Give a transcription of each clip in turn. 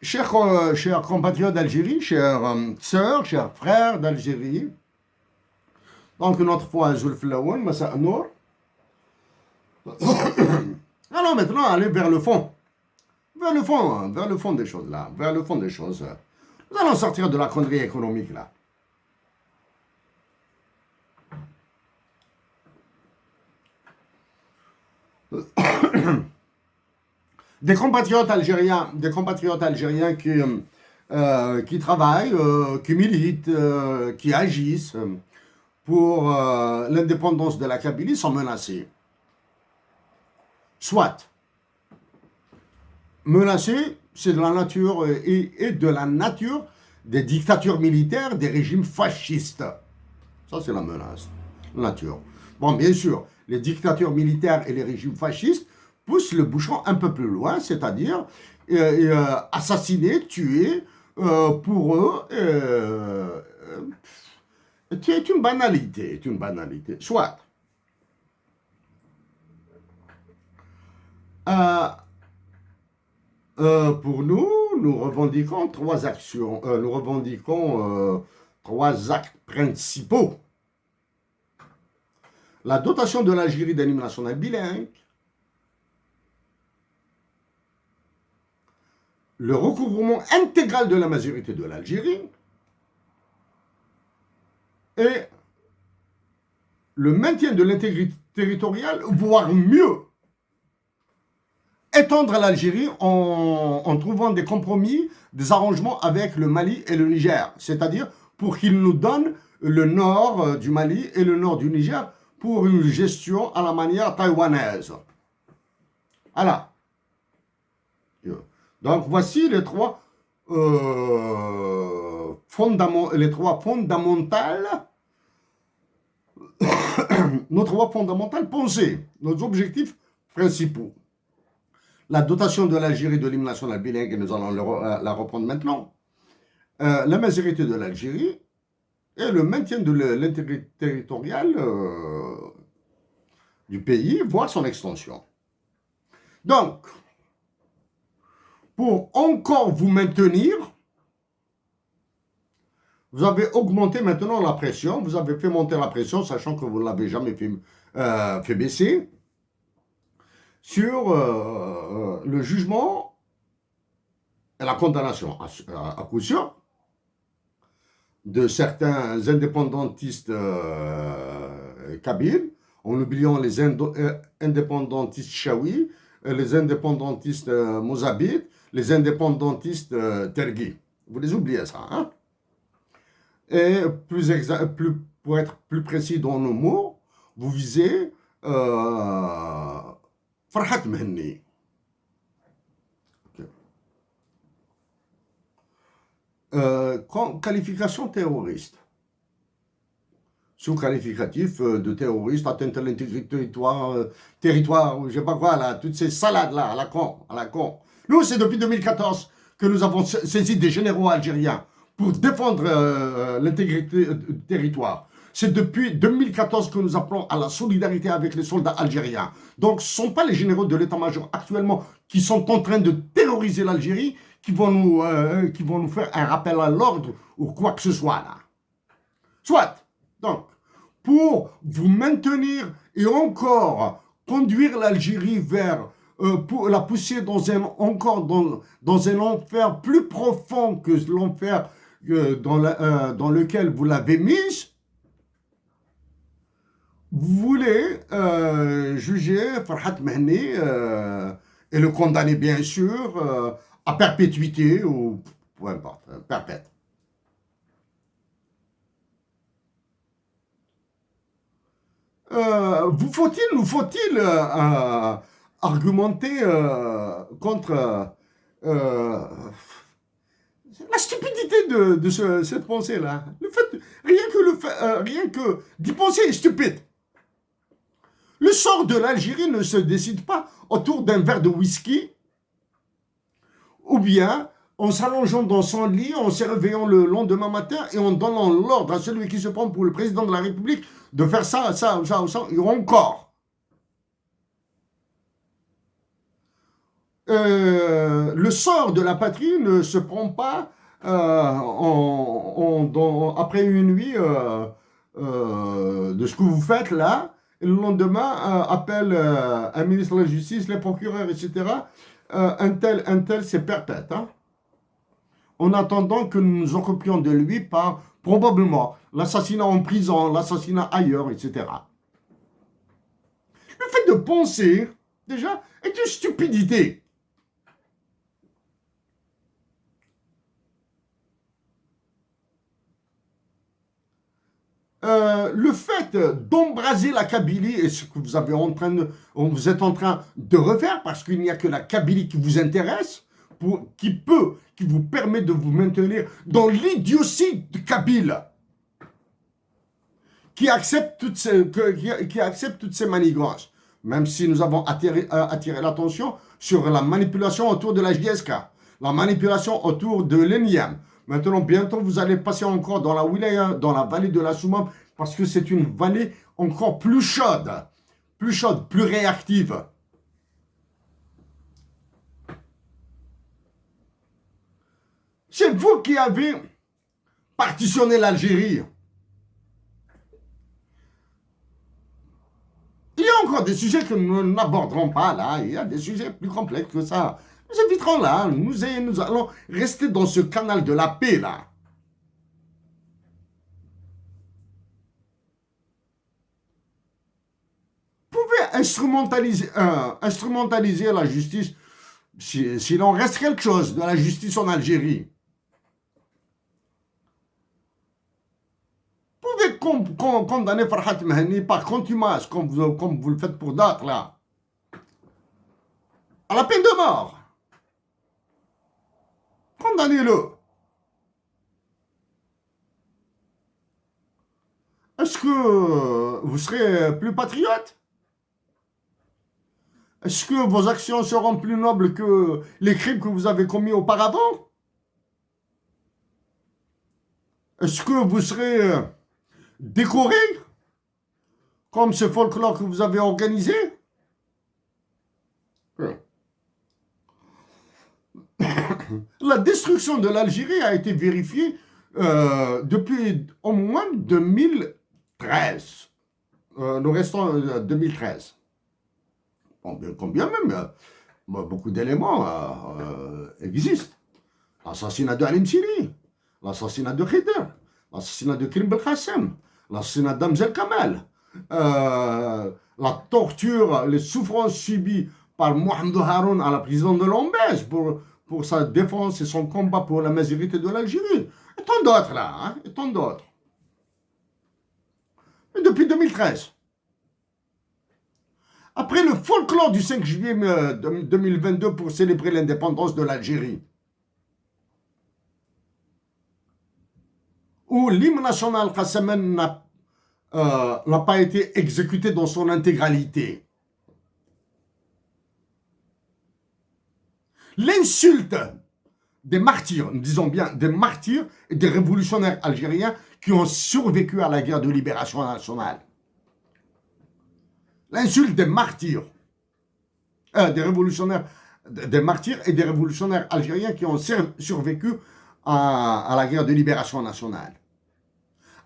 Chers compatriotes d'Algérie, chères sœurs, chers frères d'Algérie, donc une autre fois, Zulf Laouen, Massa Nour. Alors maintenant, aller vers le fond des choses là, vers le fond des choses. Nous allons sortir de la connerie économique là. Des compatriotes algériens qui travaillent, qui militent, qui agissent pour l'indépendance de la Kabylie sont menacés. Soit menacés, c'est de la nature et de la nature des dictatures militaires, des régimes fascistes. Ça, c'est la menace, la nature. Bon, bien sûr, les dictatures militaires et les régimes fascistes poussent le bouchon un peu plus loin, c'est-à-dire assassiner, tuer, pour eux, c'est une banalité, Soit. Euh, pour nous, nous revendiquons trois actions, nous revendiquons trois actes principaux. La dotation de l'Algérie d'un hymne national bilingue, le recouvrement intégral de la majorité de l'Algérie et le maintien de l'intégrité territoriale, voire mieux, étendre l'Algérie en trouvant des compromis, des arrangements avec le Mali et le Niger, c'est-à-dire pour qu'ils nous donnent le nord du Mali et le nord du Niger pour une gestion à la manière taïwanaise. Voilà. Donc voici les trois fondamentales, nos trois fondamentales pensées, nos objectifs principaux. La dotation de l'Algérie de l'hymne national bilingue, et nous allons la reprendre maintenant. La majorité de l'Algérie et le maintien de l'intégrité territoriale du pays, voire son extension. Donc, pour encore vous maintenir, vous avez augmenté maintenant la pression, vous avez fait monter la pression, sachant que vous ne l'avez jamais fait baisser, sur le jugement et la condamnation, à coup sûr, de certains indépendantistes kabyles, en oubliant les indépendantistes chaouis, les indépendantistes mozabites, les indépendantistes tergis. Vous les oubliez ça, hein? Et pour être plus précis dans nos mots, vous visez Farhat Mehni. Qualification terroriste. Sous-qualificatif de terroriste, atteinte à l'intégrité territoire, je sais pas quoi, là, toutes ces salades-là, à la con. Nous, c'est depuis 2014 que nous avons saisi des généraux algériens pour défendre l'intégrité du territoire. C'est depuis 2014 que nous appelons à la solidarité avec les soldats algériens. Donc, ce ne sont pas les généraux de l'état-major actuellement qui sont en train de terroriser l'Algérie qui vont nous faire un rappel à l'ordre ou quoi que ce soit là. Soit. Donc, pour vous maintenir et encore conduire l'Algérie vers, pour la pousser dans un enfer plus profond que l'enfer dans lequel vous l'avez mise, vous voulez juger Farhat Mehni et le condamner bien sûr à perpétuité ou peu importe, perpète. Nous faut-il argumenter contre la stupidité de cette pensée-là? Le fait, rien que d'y penser est stupide. Le sort de l'Algérie ne se décide pas autour d'un verre de whisky ou bien en s'allongeant dans son lit, en se réveillant le lendemain matin et en donnant l'ordre à celui qui se prend pour le président de la République de faire ça, et encore. le sort de la patrie ne se prend pas après une nuit de ce que vous faites là, et le lendemain appelle un ministre de la Justice, les procureurs, etc. Un tel, c'est perpète. Hein, en attendant que nous nous occupions de lui par probablement l'assassinat en prison, l'assassinat ailleurs, etc. Le fait de penser, déjà, est une stupidité. Le fait d'embraser la Kabylie, et ce que vous êtes en train de refaire, parce qu'il n'y a que la Kabylie qui vous intéresse, qui vous permet de vous maintenir dans l'idiotie de Kabyle, qui accepte toutes ces manigances, même si nous avons attiré l'attention sur la manipulation autour de la JSK, la manipulation autour de l'ENIAM. Maintenant, bientôt, vous allez passer encore dans la wilaya, dans la vallée de la Soumam, parce que c'est une vallée encore plus chaude, plus réactive. C'est vous qui avez partitionné l'Algérie. Il y a encore des sujets que nous n'aborderons pas là. Il y a des sujets plus complexes que ça. Nous éviterons là. Nous allons rester dans ce canal de la paix là. Vous pouvez instrumentaliser la justice s'il en reste quelque chose de la justice en Algérie. Vous pouvez condamner Farhat Mahani par contumace, comme vous le faites pour d'autres là. À la peine de mort. Condamnez-le. Est-ce que vous serez plus patriote? Est-ce que vos actions seront plus nobles que les crimes que vous avez commis auparavant? Est-ce que vous serez décoré comme ce folklore que vous avez organisé? La destruction de l'Algérie a été vérifiée depuis au moins 2013. Nous restons 2013. Combien même, beaucoup d'éléments existent. L'assassinat de Alim Siri, l'assassinat de Khider, l'assassinat de Karim Belkacem, l'assassinat d'Amzel Kamal, la torture, les souffrances subies par Mohamed Haroun à la prison de Lombez pour sa défense et son combat pour la majorité de l'Algérie. Et tant d'autres là, hein, et tant d'autres. Et depuis 2013. Après le folklore du 5 juillet 2022 pour célébrer l'indépendance de l'Algérie, où l'hymne national Qassaman n'a pas été exécuté dans son intégralité. L'insulte des martyrs, nous disons bien des martyrs et des révolutionnaires algériens qui ont survécu à la guerre de libération nationale. L'insulte des martyrs, des révolutionnaires, des martyrs et des révolutionnaires algériens qui ont survécu à la guerre de libération nationale,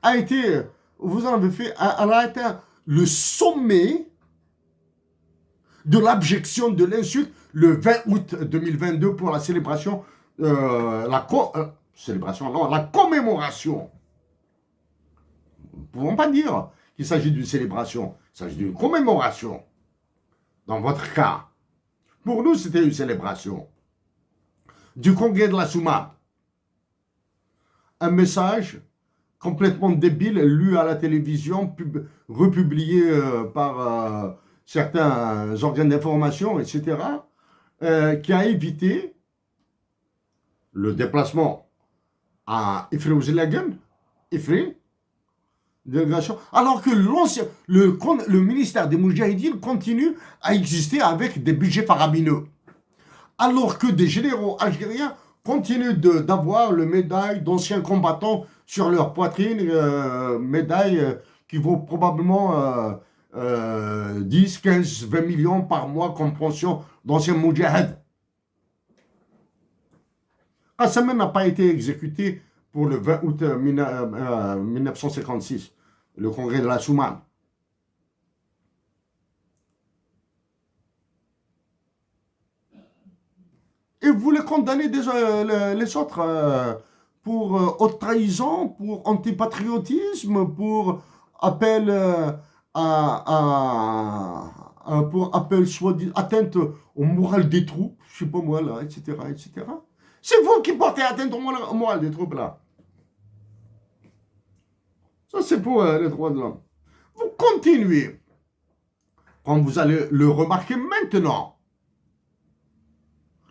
a été, vous en avez fait, elle a été le sommet de l'abjection de l'insulte le 20 août 2022 pour la célébration, la commémoration. Nous ne pouvons pas dire qu'il s'agit d'une célébration, il s'agit d'une commémoration. Dans votre cas, pour nous, c'était une célébration du congrès de la Soumam. Un message complètement débile, lu à la télévision, republié par certains organes d'information, etc., qui a évité le déplacement à Ifri-Ouzelagan, délégation, alors que le ministère des Moudjahidines continue à exister avec des budgets faramineux. Alors que des généraux algériens continuent d'avoir le médaille d'anciens combattants sur leur poitrine, médaille qui vaut probablement 10, 15, 20 millions par mois comme pension d'anciens moudjahid. Kassamen n'a pas été exécuté pour le 20 août 1956, le congrès de la Soumane. Et vous voulez condamner les autres pour haute trahison, pour antipatriotisme, pour appel pour appel soi-disant atteinte au moral des troupes, je sais pas moi là, etc., etc. C'est vous qui portez atteinte au moral des troupes là. Ça c'est pour les droits de l'homme. Vous continuez. Quand vous allez le remarquer maintenant,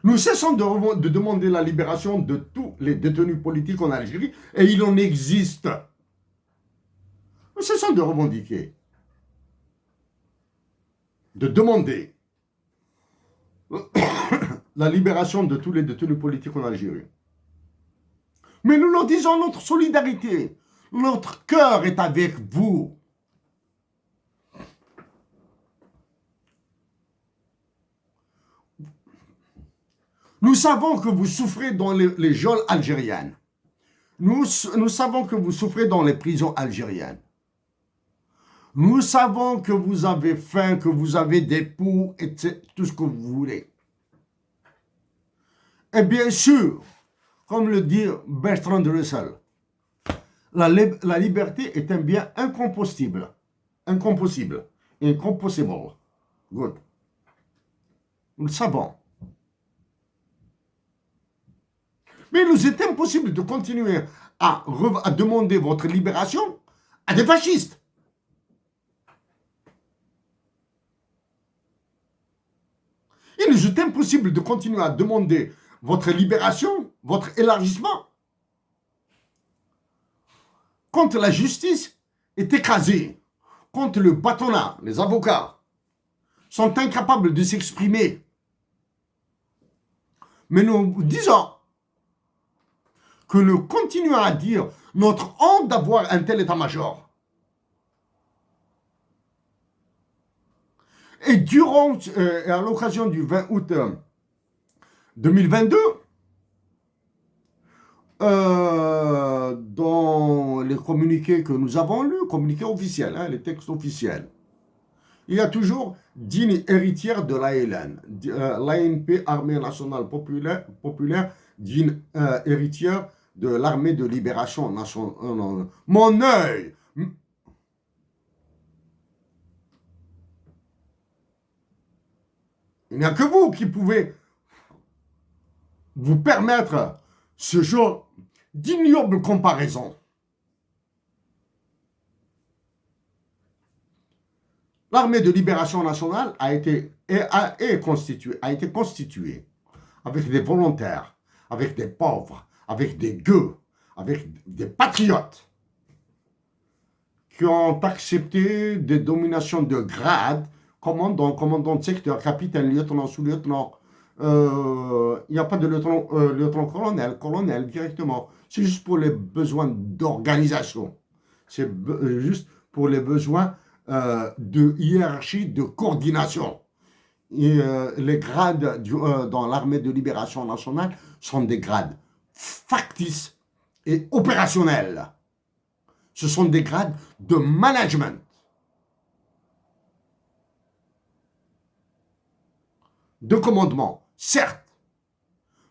nous cessons de demander la libération de tous les détenus politiques en Algérie et il en existe. Nous cessons de revendiquer, de demander la libération de tous les détenus politiques en Algérie. Mais nous leur disons notre solidarité, notre cœur est avec vous. Nous savons que vous souffrez dans les geôles algériennes. Nous savons que vous souffrez dans les prisons algériennes. Nous savons que vous avez faim, que vous avez des poux, et tout ce que vous voulez. Et bien sûr, comme le dit Bertrand Russell, la liberté est un bien incompostible. Incompossible. Incompossible. Good. Nous le savons. Mais il nous est impossible de continuer à demander votre libération à des fascistes. Il nous est impossible de continuer à demander votre libération, votre élargissement, quand la justice est écrasée, quand le patronat, les avocats, sont incapables de s'exprimer. Mais nous disons que nous continuons à dire notre honte d'avoir un tel état-major. Et durant, à l'occasion du 20 août 2022, dans les communiqués que nous avons lus, communiqués officiels, hein, les textes officiels, il y a toujours digne héritière de l'ALN, l'ANP, Armée nationale populaire, digne héritière de l'armée de libération nationale. Mon œil! Il n'y a que vous qui pouvez vous permettre ce genre d'ignoble comparaison. L'armée de libération nationale a été constituée avec des volontaires, avec des pauvres, avec des gueux, avec des patriotes qui ont accepté des dominations de grade, commandant de secteur, capitaine, lieutenant, sous-lieutenant. Il n'y a pas de lieutenant-colonel, colonel directement. C'est juste pour les besoins d'organisation. C'est juste pour les besoins de hiérarchie, de coordination. Et les grades dans l'armée de libération nationale sont des grades factices et opérationnels. Ce sont des grades de management. De commandement, certes,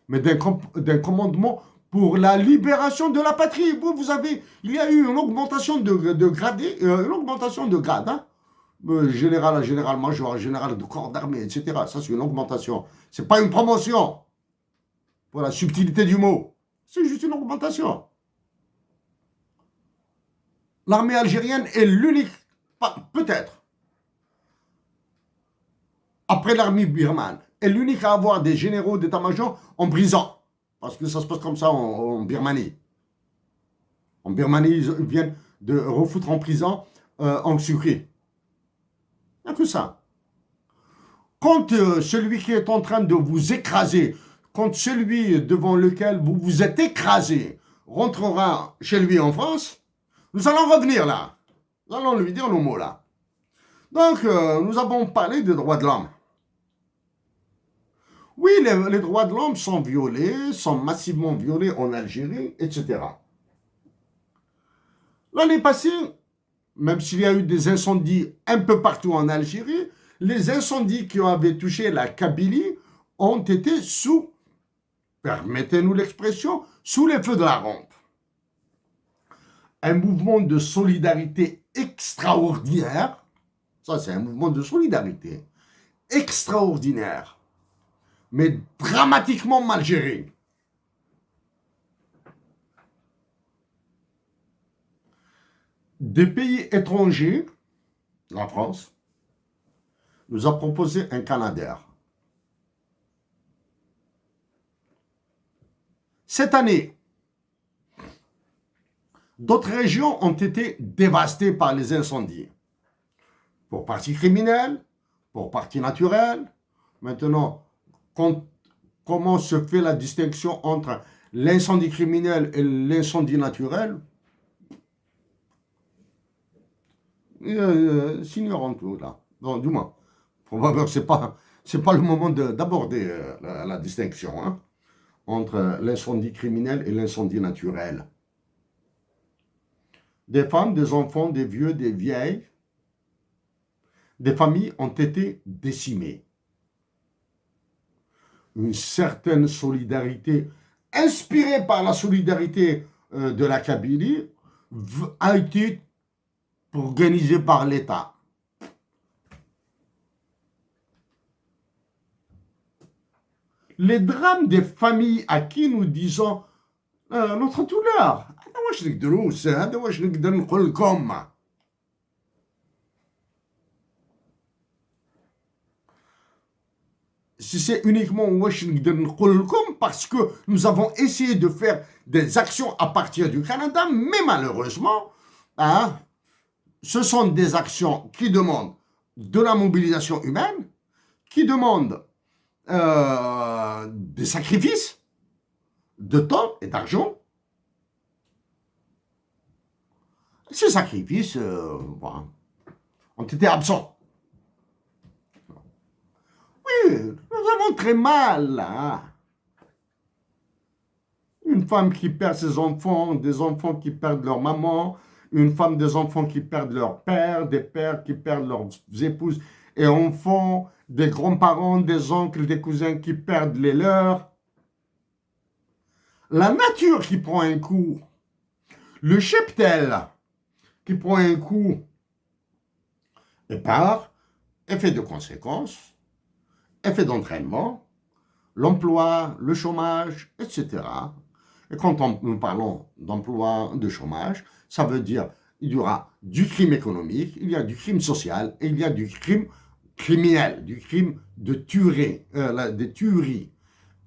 mais d'un commandement pour la libération de la patrie. Il y a eu une augmentation de gradés, une augmentation de grade, hein? Général, général-major, général de corps d'armée, etc. Ça, c'est une augmentation. Ce n'est pas une promotion, pour la subtilité du mot. C'est juste une augmentation. L'armée algérienne est l'unique, peut-être, après l'armée birmane, est l'unique à avoir des généraux d'état-major en prison. Parce que ça se passe comme ça en Birmanie. En Birmanie, ils viennent de refoutre en prison en sucré. Il n'y a que ça. Quand celui qui est en train de vous écraser, quand celui devant lequel vous vous êtes écrasé rentrera chez lui en France, nous allons revenir là. Nous allons lui dire nos mots là. Donc, nous avons parlé des droits de l'homme. Oui, les droits de l'homme sont violés, sont massivement violés en Algérie, etc. L'année passée, même s'il y a eu des incendies un peu partout en Algérie, les incendies qui avaient touché la Kabylie ont été sous, permettez-nous l'expression, sous les feux de la rampe. Un mouvement de solidarité extraordinaire, ça c'est un mouvement de solidarité extraordinaire, mais dramatiquement mal géré. Des pays étrangers, la France, nous a proposé un Canadair. Cette année, d'autres régions ont été dévastées par les incendies. Pour partie criminelle, pour partie naturelle. Maintenant, comment se fait la distinction entre l'incendie criminel et l'incendie naturel? S'ignorons tout là. Non, du moins. Probablement que c'est pas le moment d'aborder la distinction hein, entre l'incendie criminel et l'incendie naturel. Des femmes, des enfants, des vieux, des vieilles, des familles ont été décimées. Une certaine solidarité, inspirée par la solidarité de la Kabylie, a été organisée par l'État. Les drames des familles à qui nous disons notre douleur, si c'est uniquement parce que nous avons essayé de faire des actions à partir du Canada, mais malheureusement, hein, ce sont des actions qui demandent de la mobilisation humaine, qui demandent des sacrifices de temps et d'argent. Ces sacrifices voilà, ont été absents. Oui, nous avons très mal là. Une femme qui perd ses enfants, des enfants qui perdent leur maman, une femme, des enfants qui perdent leur père, des pères qui perdent leurs épouses et enfants, des grands-parents, des oncles, des cousins qui perdent les leurs. La nature qui prend un coup, le cheptel qui prend un coup, et par effet de conséquence, effet d'entraînement, l'emploi, le chômage, etc. Et quand nous parlons d'emploi, de chômage, ça veut dire qu'il y aura du crime économique, il y a du crime social et il y a du crime criminel, du crime de tuerie, des tueries.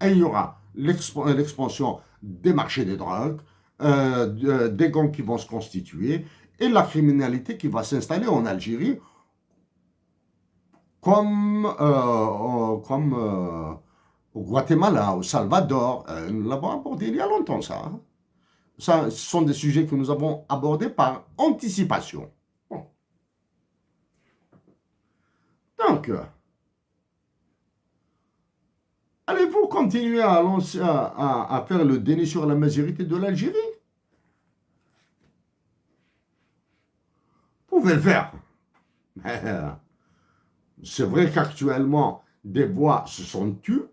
Et il y aura l'expansion des marchés des drogues, des gangs qui vont se constituer et la criminalité qui va s'installer en Algérie comme au Guatemala, au Salvador. Nous l'avons abordé il y a longtemps, ça. Hein. Ça, ce sont des sujets que nous avons abordés par anticipation. Bon. Donc, allez-vous continuer à faire le déni sur la majorité de l'Algérie? Vous pouvez le faire. Mais c'est vrai qu'actuellement, des voix se sont tues,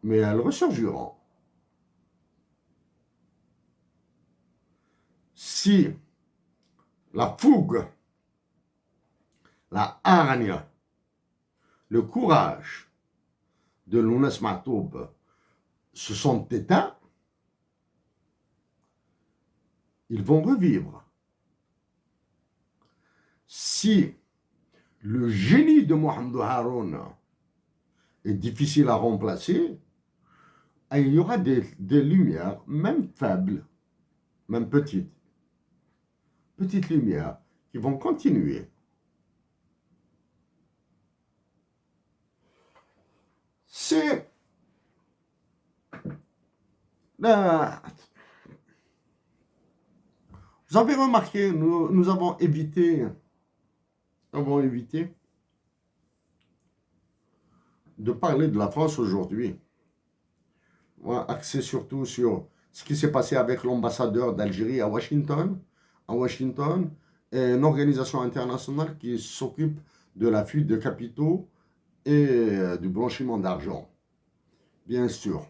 mais elles ressurgiront. Si la fougue, la hargne, le courage de Lounes Matoub se sont éteints, ils vont revivre. Si le génie de Mohamed Haroun est difficile à remplacer, il y aura des lumières, même faibles, même petites lumières, qui vont continuer. C'est vous avez remarqué, nous avons évité de parler de la France aujourd'hui, axé surtout sur ce qui s'est passé avec l'ambassadeur d'Algérie à Washington. À Washington, et une organisation internationale qui s'occupe de la fuite de capitaux et du blanchiment d'argent, bien sûr.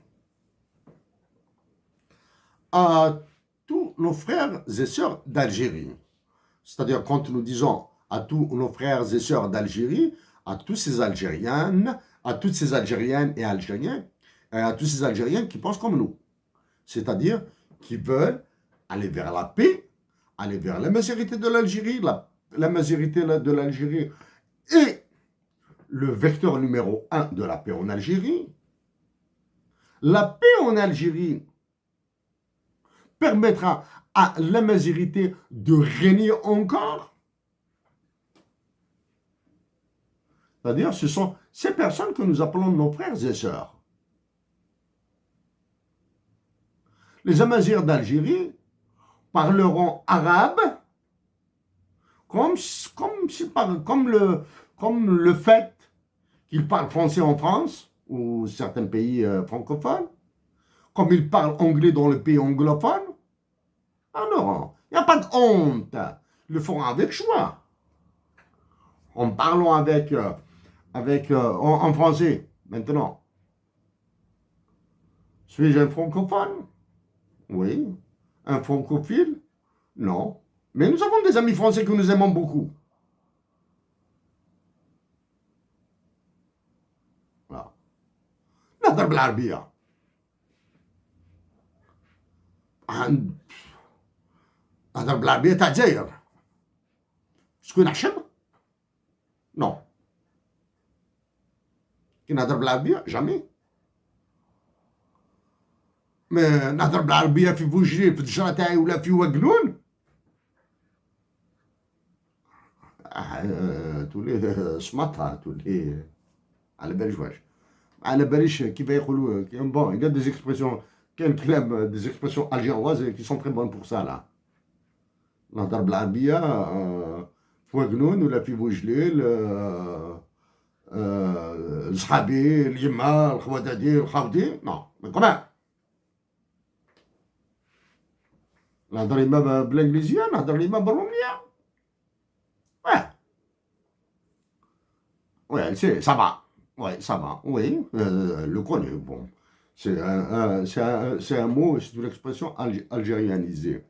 À tous nos frères et sœurs d'Algérie, c'est-à-dire quand nous disons à tous nos frères et sœurs d'Algérie, à tous ces Algériennes, à toutes ces Algériennes et Algériens, et à tous ces Algériens qui pensent comme nous, c'est-à-dire qui veulent aller vers la paix, aller vers la majorité de l'Algérie, la majorité de l'Algérie est le vecteur numéro 1 de la paix en Algérie. La paix en Algérie permettra à la majorité de régner encore. C'est-à-dire, ce sont ces personnes que nous appelons nos frères et sœurs. Les Amazirs d'Algérie parleront arabe comme le fait qu'ils parlent français en France ou certains pays francophones, comme ils parlent anglais dans les pays anglophones. Alors, il n'y a pas de honte. Ils le feront avec choix. En parlant en français, maintenant. Suis-je un francophone? Oui. Un francophile? Non. Mais nous avons des amis français que nous aimons beaucoup. Voilà. نهضر بالعربية. نهضر بالعربية تاع الجزائر. شكون أحشم؟ Non. كي نهضر بالعربية جامي. ما نهضر بالعربية في بوجري في الدجرة تاعي ولا في وقلون. تولي سمطها تولي على باليش واش. على باليش كيف يقولوا بون il y a des expressions كاين كلام des expressions algéroises qui sont très bonnes pour ça là. نهضر بالعربية في وقلون ولا في بوجليل صحابي اليما الخواتاتي الخاوتي نو مي كومان. نهضر يما بالانجليزية نهضر يما بالرومية. Ouais, ça va. Ouais, ça va. Oui, le connais. Bon, c'est un mot, c'est une expression algérianisée.